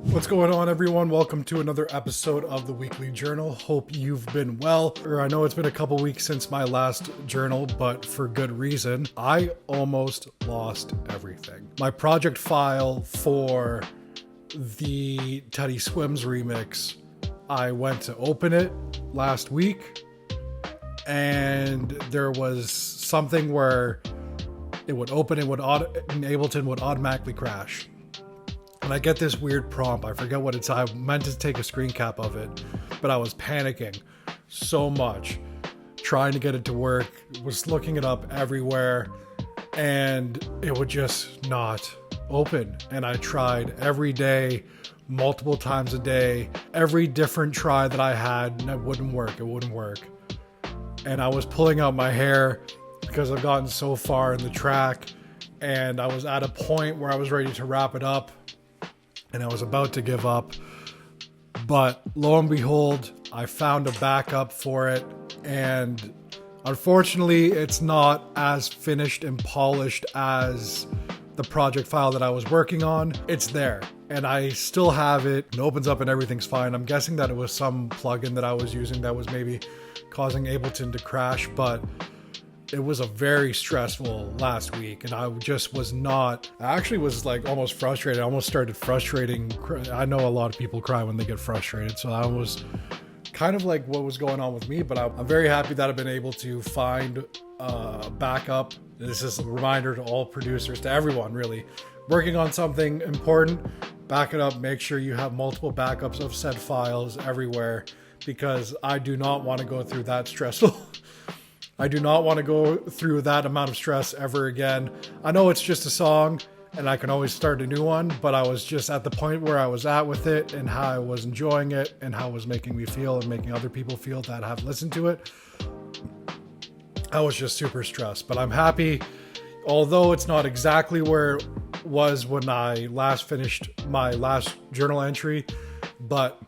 What's going on, everyone? Welcome to another episode of the Weekly Journal. Hope you've been well. I know it's been a couple weeks since my last journal, but for good reason. I almost lost everything. My project file for the Teddy Swims remix, I went to open it last week, and there was something where it would open and Ableton would automatically crash. And I get this weird prompt. I forget what it's. I meant to take a screen cap of it, but I was panicking so much trying to get it to work. Was looking it up everywhere, and it would just not open. And I tried every day, multiple times a day, every different try that I had, and it wouldn't work. It wouldn't work. And I was pulling out my hair because I've gotten so far in the track, and I was at a point where I was ready to wrap it up. And I was about to give up, but lo and behold, I found a backup for it, and unfortunately, it's not as finished and polished as the project file that I was working on. It's there, and I still have it. It opens up and everything's fine. I'm guessing that it was some plugin that I was using that was maybe causing Ableton to crash, but it was a very stressful last week, and I just was not. I actually was like almost frustrated. I almost started frustrating. I know a lot of people cry when they get frustrated, so I was kind of like what was going on with me, but I'm very happy that I've been able to find a backup. This is a reminder to all producers, to everyone really, working on something important, back it up, make sure you have multiple backups of said files everywhere, because I do not want to go through that stressful I do not want to go through that amount of stress ever again. I know it's just a song and I can always start a new one, but I was just at the point where I was at with it and how I was enjoying it and how it was making me feel and making other people feel that have listened to it. I was just super stressed, but I'm happy. Although it's not exactly where it was when I last finished my last journal entry, but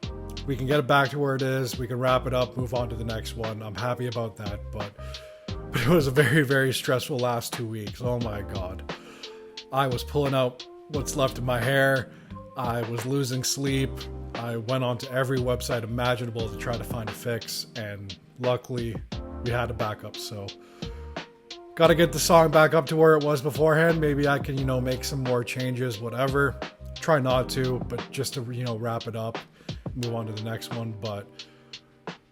we can get it back to where it is. We can wrap it up, move on to the next one. I'm happy about that, but it was a very, very stressful last 2 weeks. Oh my God. I was pulling out what's left of my hair. I was losing sleep. I went onto every website imaginable to try to find a fix, and luckily we had a backup. So got to get the song back up to where it was beforehand. Maybe I can, make some more changes, whatever. Try not to, but just to, wrap it up, move on to the next one. But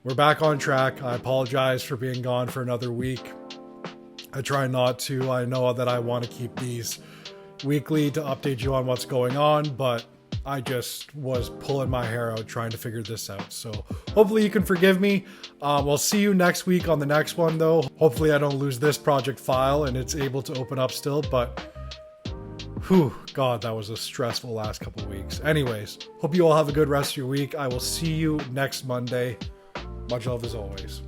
we're back on track. I apologize for being gone for another week. I try not to. I know that I want to keep these weekly to update you on what's going on, but I just was pulling my hair out trying to figure this out. So hopefully you can forgive me. We'll see you next week on the next one, though. Hopefully I don't lose this project file and it's able to open up still, but God, that was a stressful last couple of weeks. Anyways, hope you all have a good rest of your week. I will see you next Monday. Much love as always.